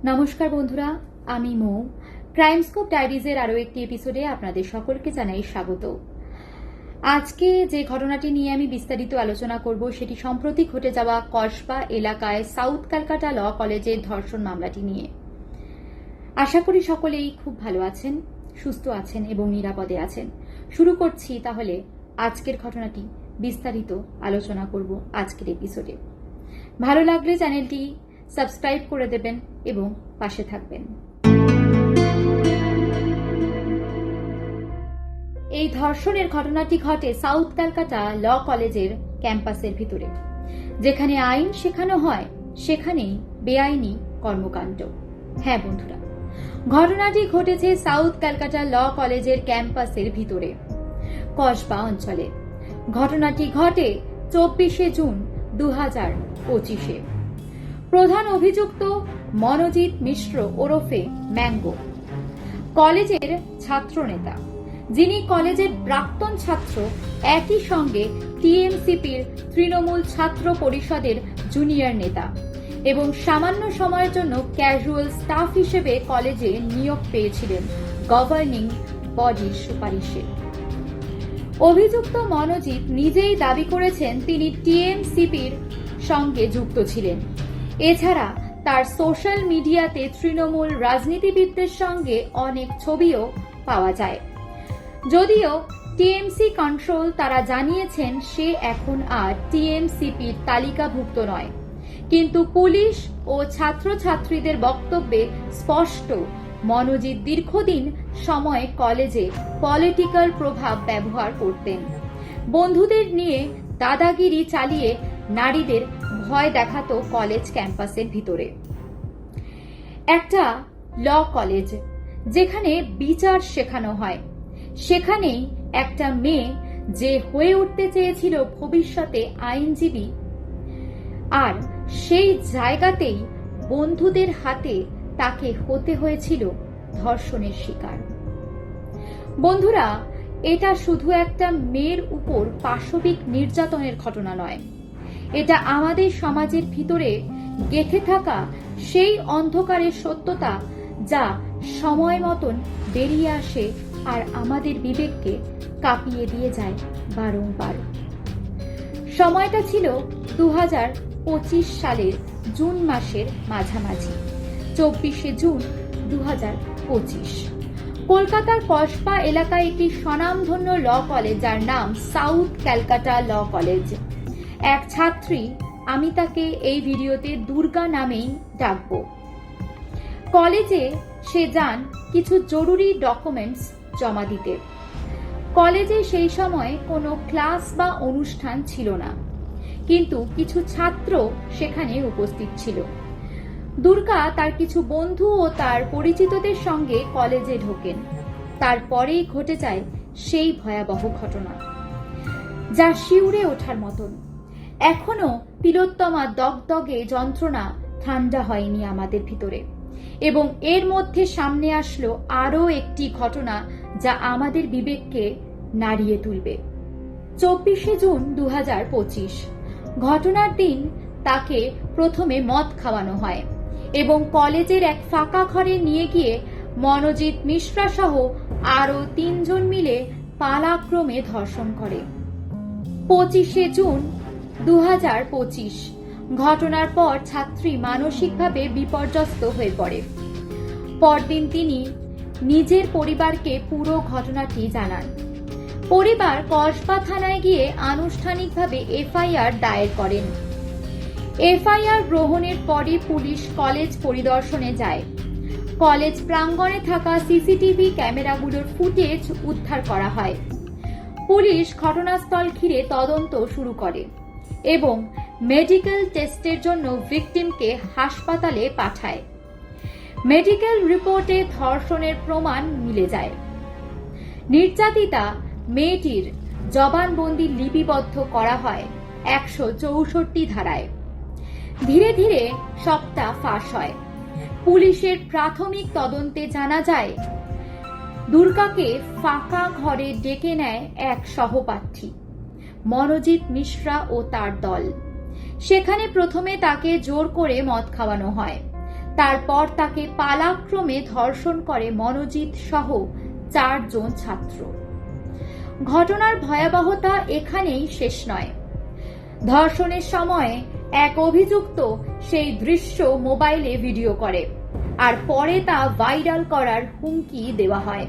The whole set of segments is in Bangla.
নমস্কার বন্ধুরা, আমি মৌ। ক্রাইমস্কোপ ডায়েরিজের আরও একটি এপিসোডে আপনাদের সকলকে জানাই স্বাগত। আজকে যে ঘটনাটি নিয়ে আমি বিস্তারিত আলোচনা করব সেটি সম্প্রতি ঘটে যাওয়া কসবা এলাকায় সাউথ ক্যালকাটা ল কলেজের ধর্ষণ মামলাটি নিয়ে। আশা করি সকলেই খুব ভালো আছেন, সুস্থ আছেন এবং নিরাপদে আছেন। শুরু করছি তাহলে আজকের ঘটনাটি বিস্তারিত আলোচনা করব আজকের এপিসোডে। ভালো লাগলে চ্যানেলটি সাবস্ক্রাইব করে দেবেন এবং পাশে থাকবেন। এই ধর্ষণের ঘটনাটি ঘটে সাউথ ক্যালকাটা ল কলেজের ক্যাম্পাসের ভিতরে। যেখানে আইন শেখানো হয় সেখানেই বেআইনি কর্মকাণ্ড। হ্যাঁ বন্ধুরা, ঘটনাটি ঘটেছে সাউথ ক্যালকাটা ল কলেজের ক্যাম্পাসের ভিতরে, কসবা অঞ্চলে। ঘটনাটি ঘটে 24শে জুন 2025-এ। প্রধান অভিযুক্ত মনোজিৎ মিশ্র ওরফে ম্যাঙ্গো, কলেজের ছাত্রনেতা, যিনি কলেজের প্রাক্তন ছাত্র, একই সঙ্গে টিএমসিপির তৃণমূল ছাত্র পরিষদের জুনিয়র নেতা এবং সামান্য সময়ের জন্য ক্যাজুয়াল স্টাফ হিসেবে কলেজে নিয়োগ পেয়েছিলেন গভর্নিং বডির সুপারিশে। অভিযুক্ত মনোজিৎ নিজেই দাবি করেছেন তিনি টিএমসিপির সঙ্গে যুক্ত ছিলেন। এছাড়া তার সোশ্যাল মিডিয়াতে তৃণমূল রাজনীতিবিদদের সঙ্গে অনেক ছবিও পাওয়া যায়। যদিও টিএমসি কন্ট্রোল তারা জানিয়েছেন সে এখন আর টিএমসিপির তালিকাভুক্ত নয়, কিন্তু পুলিশ ও ছাত্রছাত্রীদের বক্তব্যে স্পষ্ট মনোজিৎ দীর্ঘদিন সময় কলেজে পলিটিক্যাল প্রভাব ব্যবহার করতেন। বন্ধুদের নিয়ে দাদাগিরি চালিয়ে নারীদের ভয় দেখাতো কলেজ ক্যাম্পাসের ভিতরে। একটা ল কলেজ যেখানে বিচার শেখানো হয়, সেখানেই একটা মেয়ে যে হয়ে উঠতে চেয়েছিল ভবিষ্যতে আইনজীবী, আর সেই জায়গাতেই বন্ধুদের হাতে তাকে হতে হয়েছিল ধর্ষণের শিকার। বন্ধুরা, এটা শুধু একটা মেয়ের উপর পাশবিক নির্যাতনের ঘটনা নয়, এটা আমাদের সমাজের ভিতরে গেঁথে থাকা সেই অন্ধকারের সত্যতা যা সময় মতন বেরিয়ে আসে আর আমাদের বিবেককে কাঁপিয়ে দিয়ে যায় বারংবার। সময়টা ছিল 2025 সালের জুন মাসের মাঝামাঝি, 24শে জুন 2025। কলকাতার কসবা এলাকায় একটি স্বনামধন্য ল কলেজ, যার নাম সাউথ ক্যালকাটা ল কলেজ। এক ছাত্রী, আমি তাকে এই ভিডিওতে দুর্গা নামেই ডাকবো, কলেজে সে যান কিছু জরুরি ডকুমেন্টস জমা দিতে। কলেজে সেই সময় কোনো ক্লাস বা অনুষ্ঠান ছিল না, কিন্তু কিছু ছাত্র সেখানে উপস্থিত ছিল। দুর্গা তার কিছু বন্ধু ও তার পরিচিতদের সঙ্গে কলেজে ঢোকেন। তারপরেই ঘটে যায় সেই ভয়াবহ ঘটনা, যা শিউরে ওঠার মতন। এখনো তিলোত্তমা দগদগে যন্ত্রণা ঠান্ডা হয়নি আমাদের ভিতরে, এবং এর মধ্যে সামনে আসলো আরও একটি ঘটনা যা আমাদের বিবেককে নাড়িয়ে তুলবে। 24শে জুন 2025 ঘটনার দিন তাকে প্রথমে মদ খাওয়ানো হয় এবং কলেজের এক ফাঁকা ঘরে নিয়ে গিয়ে মনোজিৎ মিশ্রা সহ আরও 3 জন মিলে পালাক্রমে ধর্ষণ করে। 25শে জুন 2025 ঘটনার পর ছাত্রী মানসিকভাবে বিপর্যস্ত হয়ে পড়ে। পরদিন তিনি নিজের পরিবারকে পুরো ঘটনাটি জানান। পরিবার কসবা থানায় গিয়ে আনুষ্ঠানিকভাবে এফআইআর দায়ের করেন। এফআইআর গ্রহণের পরই পুলিশ কলেজ পরিদর্শনে যায়। কলেজ প্রাঙ্গণে থাকা সিসিটিভি ক্যামেরাগুলোর ফুটেজ উদ্ধার করা হয়। পুলিশ ঘটনাস্থল ঘিরে তদন্ত শুরু করে এবং মেডিকেল টেস্টের জন্য ভিকটিমকে হাসপাতালে পাঠায়। মেডিকেল রিপোর্টে ধর্ষণের প্রমাণ মিলে যায়। নির্যাতিতা মেয়েটির জবানবন্দি লিপিবদ্ধ করা হয় 164 ধারায়। ধীরে ধীরে সবটা ফাঁস হয়। পুলিশের প্রাথমিক তদন্তে জানা যায় দুর্গাকে ফাঁকা ঘরে ডেকে নেয় এক সহপাঠী মনোজিৎ মিশ্রা ও তার দল। সেখানে প্রথমে তাকে জোর করে মদ খাওয়ানো হয়। তারপর তাকে পালাক্রমে ধর্ষণ করে মনোজিৎ সহ 4 জন ছাত্র। ঘটনার ভয়াবহতা এখানেই শেষ নয়। ধর্ষণের সময় এক অভিযুক্ত সেই দৃশ্য মোবাইলে ভিডিও করে আর পরে তা ভাইরাল করার হুমকি দেওয়া হয়।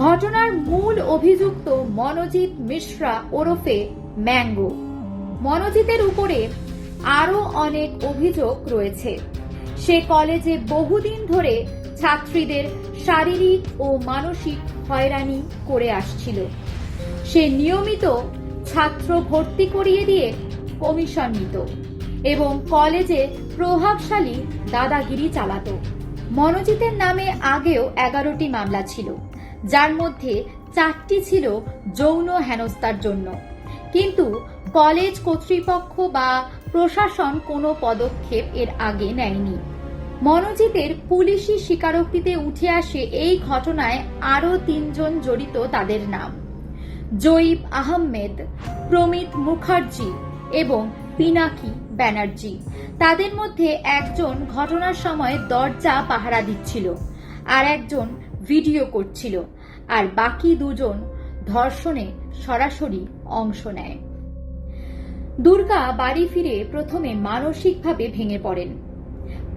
ঘটনার মূল অভিযুক্ত মনোজিৎ মিশ্রা ওরফে ম্যাঙ্গো। মনোজিতের উপরে আরো অনেক অভিযোগ রয়েছে। সে কলেজে বহুদিন ধরে ছাত্রীদের শারীরিক ও মানসিক হয়রানি করে আসছিল। সে নিয়মিত ছাত্র ভর্তি করিয়ে দিয়ে কমিশন নিত এবং কলেজে প্রভাবশালী দাদাগিরি চালাতো। মনোজিতের নামে আগেও 11টি মামলা ছিল, যার মধ্যে 4টি ছিল যৌন হেনস্থার জন্য, কিন্তু কলেজ কর্তৃপক্ষ বা প্রশাসন কোনো পদক্ষেপ এর আগে নেয়নি। মনোজিতের পুলিশি স্বীকারোক্তিতে উঠে আসে এই ঘটনায় আরও 3 জন জড়িত। তাদের নাম জয়ীব আহমেদ, প্রমিত মুখার্জি এবং পিনাকি ব্যানার্জি। তাদের মধ্যে একজন ঘটনার সময় দরজা পাহারা দিচ্ছিল, আর একজন ভিডিও করছিল, আর বাকি 2 জন ধর্ষণে সরাসরি অংশ নেয়। দুর্গা বাড়ি ফিরে প্রথমে মানসিকভাবে ভেঙে পড়েন।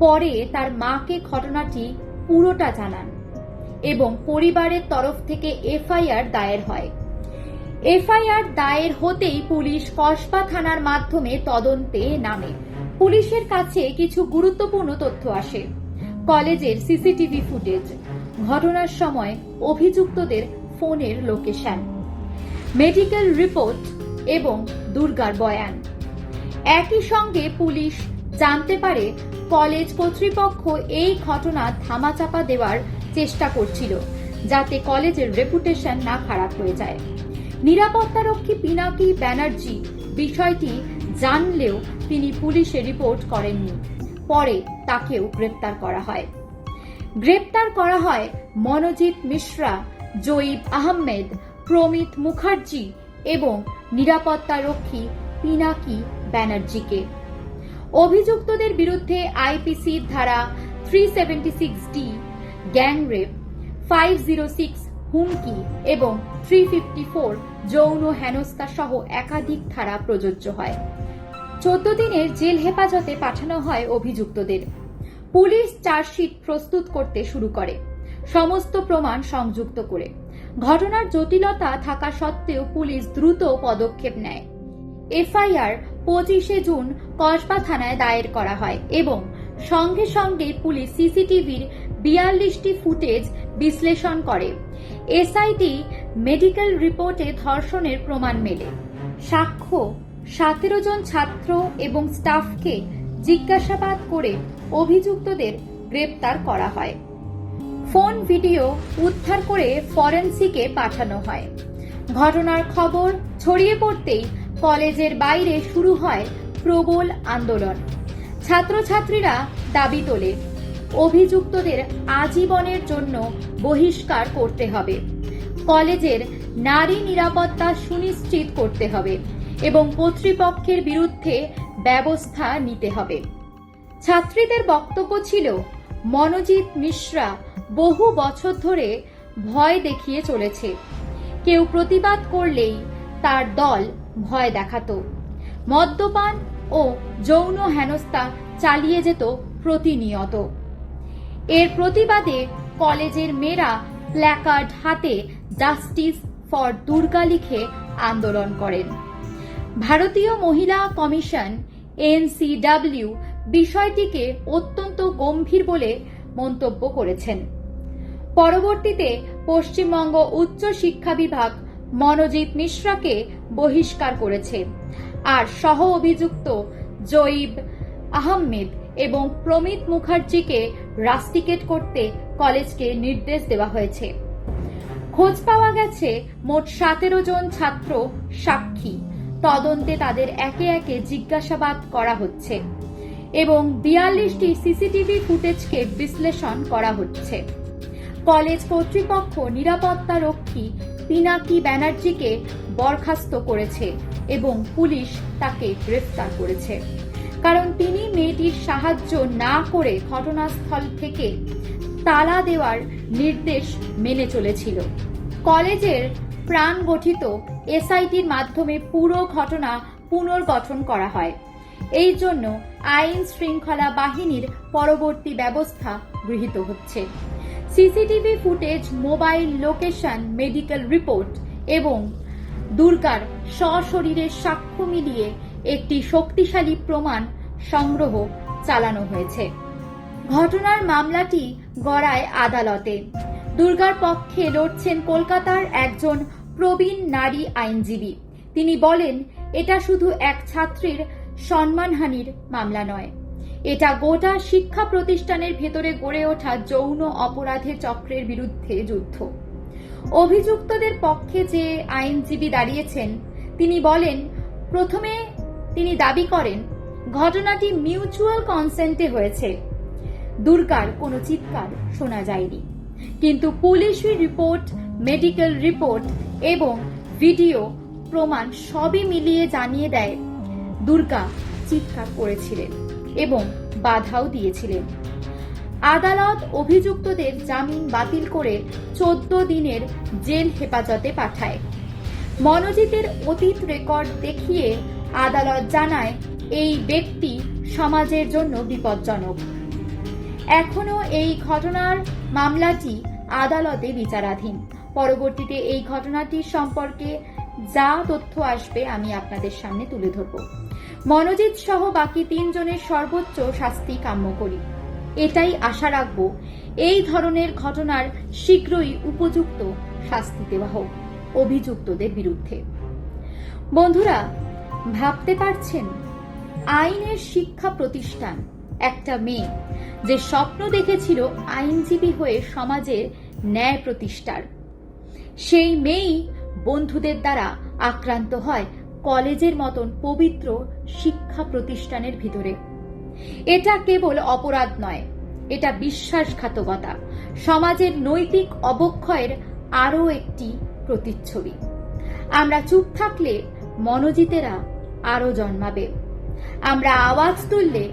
পরে তার মাকে ঘটনাটি পুরোটা জানান এবং পরিবারের তরফ থেকে এফআইআর দায়ের হয়। এফআইআর দায়ের হতেই পুলিশ কসবা থানার মাধ্যমে তদন্তে নামে। পুলিশের কাছে কিছু গুরুত্বপূর্ণ তথ্য আসে: কলেজের সিসিটিভি ফুটেজ, ঘটনার সময় অভিযুক্তদের ফোনের লোকেশন, মেডিকেল রিপোর্ট এবং দুর্গার বয়ান। একই সঙ্গে পুলিশ জানতে পারে কলেজ কর্তৃপক্ষ এই ঘটনা ধামাচাপা দেওয়ার চেষ্টা করছিল, যাতে কলেজের রেপুটেশন না খারাপ হয়ে যায়। নিরাপত্তারক্ষী পিনাকি ব্যানার্জি বিষয়টি জানলেও তিনি পুলিশে রিপোর্ট করেননি। পরে তাকেও গ্রেপ্তার করা হয়। গ্রেপ্তার করা হয় মনোজিৎ মিশ্রা, জয়ীব আহমেদ, প্রমিত মুখার্জি এবং নিরাপত্তারক্ষী পিনাকি ব্যানার্জিকে। অভিযুক্তদের বিরুদ্ধে আইপিসি ধারা 376D গ্যাংরেপ, 506 হুমকি এবং 354 যৌন হেনস্থা সহ একাধিক ধারা প্রযোজ্য হয়। 14 দিনের জেল হেফাজতে পাঠানো হয় অভিযুক্তদের। পুলিশ চার্জশিট প্রস্তুত করতে শুরু করে, সমস্ত প্রমাণ সংযুক্ত করে। ঘটনার জটিলতা থাকা সত্ত্বেও পুলিশ দ্রুত পদক্ষেপ নেয়। এফআইআর 25 জুন কসবা থানায় দায়ের করা হয় এবং সঙ্গে সঙ্গে পুলিশ সিসিটিভির 42টি ফুটেজ বিশ্লেষণ করে। এসআইটি মেডিকেল রিপোর্টে ধর্ষণের প্রমাণ মেলে। সাক্ষ্য 17 জন ছাত্র এবং স্টাফকে জিজ্ঞাসাবাদ করে অভিযুক্তদের গ্রেপ্তার করা হয়। ফোন ভিডিও উদ্ধার করে ফরেনসিকে পাঠানো হয়। ঘটনার খবর ছড়িয়ে পড়তেই কলেজের বাইরে শুরু হয় প্রবল আন্দোলন। ছাত্রছাত্রীরা দাবি তোলে অভিযুক্তদের আজীবনের জন্য বহিষ্কার করতে হবে, কলেজের নারী নিরাপত্তা সুনিশ্চিত করতে হবে এবং কর্তৃপক্ষের বিরুদ্ধে ব্যবস্থা নিতে হবে। ছাত্রীদের বক্তব্য ছিল, মনোজিৎ মিশ্রা বহু বছর ধরে ভয় দেখিয়ে চলেছে। কেউ প্রতিবাদ করলেই তার দল ভয় দেখাতো, মদ্যপান ও যৌন হেনস্থা চালিয়ে যেত প্রতিনিয়ত। এর প্রতিবাদে কলেজের মেয়েরা প্ল্যাকার্ড হাতে জাস্টিস ফর দুর্গা লিখে আন্দোলন করেন। ভারতীয় মহিলা কমিশন NCW বিষয়টিকে অত্যন্ত গম্ভীর বলে মন্তব্য করেছেন। পরবর্তীতে পশ্চিমবঙ্গ উচ্চ শিক্ষা বিভাগ মনোজিৎ মিশ্রাকে বহিষ্কার করেছে, আর সহ অভিযুক্ত জয়ীব আহমেদ এবং প্রমিত মুখার্জিকে রাস্টিকেট করতে কলেজকে নির্দেশ দেওয়া হয়েছে। খোঁজ পাওয়া গেছে মোট 17 জন ছাত্র সাক্ষী। তদন্তে তাদের একে একে জিজ্ঞাসাবাদ করা হচ্ছে এবং 42টি সিসিটিভি ফুটেজকে বিশ্লেষণ করা হচ্ছে। কলেজ কর্তৃপক্ষ নিরাপত্তারক্ষী পিনাকি ব্যানার্জিকে বরখাস্ত করেছে এবং পুলিশ তাকে গ্রেফতার করেছে। কারণ তিনি মেয়েটির সাহায্য না করে ঘটনাস্থল থেকে তালা দেওয়ার নির্দেশ মেনে চলেছিল। কলেজের প্রাণ গঠিত এসআইটির মাধ্যমে পুরো ঘটনা পুনর্গঠন করা হয়। এই জন্য আইন শৃঙ্খলা বাহিনীর পরবর্তী ব্যবস্থা গৃহীত হচ্ছে। CCTV footage, mobile location, medical report এবং দুর্গার সশরীরে সাক্ষ্য মিলিয়ে একটি শক্তিশালী প্রমাণ সংগ্রহ চালানো হয়েছে। ঘটনার মামলাটি গড়ায় আদালতে। দুর্গার পক্ষে লড়ছেন কলকাতার একজন প্রবীণ নারী আইনজীবী। তিনি বলেন, এটা শুধু এক ছাত্রীর সম্মানহানির মামলা নয়, এটা গোটা শিক্ষা প্রতিষ্ঠানের ভেতরে গড়ে ওঠা যৌন অপরাধের চক্রের বিরুদ্ধে যুদ্ধ। অভিযুক্তদের পক্ষে যে আইনজীবী দাঁড়িয়েছেন তিনি বলেন, প্রথমে তিনি দাবি করেন ঘটনাটি মিউচুয়াল কনসেন্টে হয়েছে। দুর্গার কোনো চিৎকার শোনা যায়নি, কিন্তু পুলিশি রিপোর্ট, মেডিকেল রিপোর্ট এবং ভিডিও প্রমাণ সবই মিলিয়ে জানিয়ে দেয় দুর্গা চিৎকার করেছিলেন এবং বাধাও দিয়েছিলেন। আদালত অভিযুক্তদের জামিন বাতিল করে 14 দিনের জেল হেফাজতে পাঠায়। মনোজিতের অতীত রেকর্ড দেখিয়ে আদালত জানায় এই ব্যক্তি সমাজের জন্য বিপজ্জনক। এখনো এই ঘটনার মামলাটি আদালতে বিচারাধীন। পরবর্তীতে এই ঘটনাটির সম্পর্কে যা তথ্য আসবে আমি আপনাদের সামনে তুলে ধরব। মনোজিৎ সহ বাকি 3 জনের সর্বোচ্চ শাস্তি কাম্য করি। এটাই আশা রাখব এই ধরনের ঘটনার শীঘ্রই উপযুক্ত শাস্তি দেওয়া হোক অভিযুক্তদের বিরুদ্ধে। বন্ধুরা, ভাবতে পারছেন আইনের শিক্ষা প্রতিষ্ঠান, একটা মেয়ে যে স্বপ্ন দেখেছিল আইনজীবী হয়ে সমাজের ন্যায় প্রতিষ্ঠার, সেই মেয়েই বন্ধুদের দ্বারা আক্রান্ত হয় কলেজের মতন পবিত্র শিক্ষা প্রতিষ্ঠানের ভিতরে। এটা কেবল অপরাধ নয়, এটা বিশ্বাসঘাতকতা, সমাজের নৈতিক অবক্ষয়ের আরও একটি প্রতিচ্ছবি। আমরা চুপ থাকলে মনোজিতেরা আরও জন্মাবে। আমরা আওয়াজ তুললে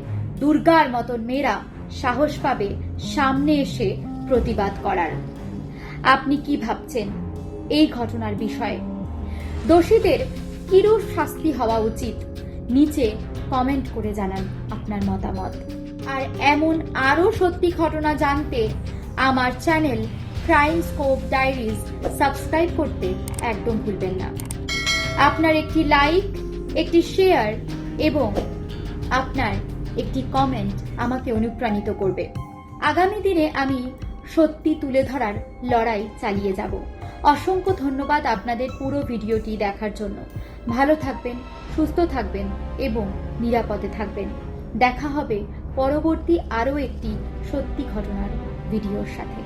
দুর্গার মতন মেয়েরা সাহস পাবে সামনে এসে প্রতিবাদ করার। আপনি কি ভাবছেন এই ঘটনার বিষয়ে? দোষীদের কিরূপ শাস্তি হওয়া উচিত? নিচে কমেন্ট করে জানান আপনার মতামত। আর এমন আরও সত্যি ঘটনা জানতে আমার channel crime scope diaries subscribe করতে একদম ভুলবেন না। আপনার একটি লাইক, একটি শেয়ার এবং আপনার একটি কমেন্ট আমাকে অনুপ্রাণিত করবে। আগামী দিনে আমি সত্যি তুলে ধরার লড়াই চালিয়ে যাব। অসংখ্য ধন্যবাদ আপনাদের পুরো ভিডিওটি দেখার জন্য। ভালো থাকবেন, সুস্থ থাকবেন এবং নিরাপদে থাকবেন। দেখা হবে পরবর্তী আরও একটি সত্যি ঘটনার ভিডিওর সাথে।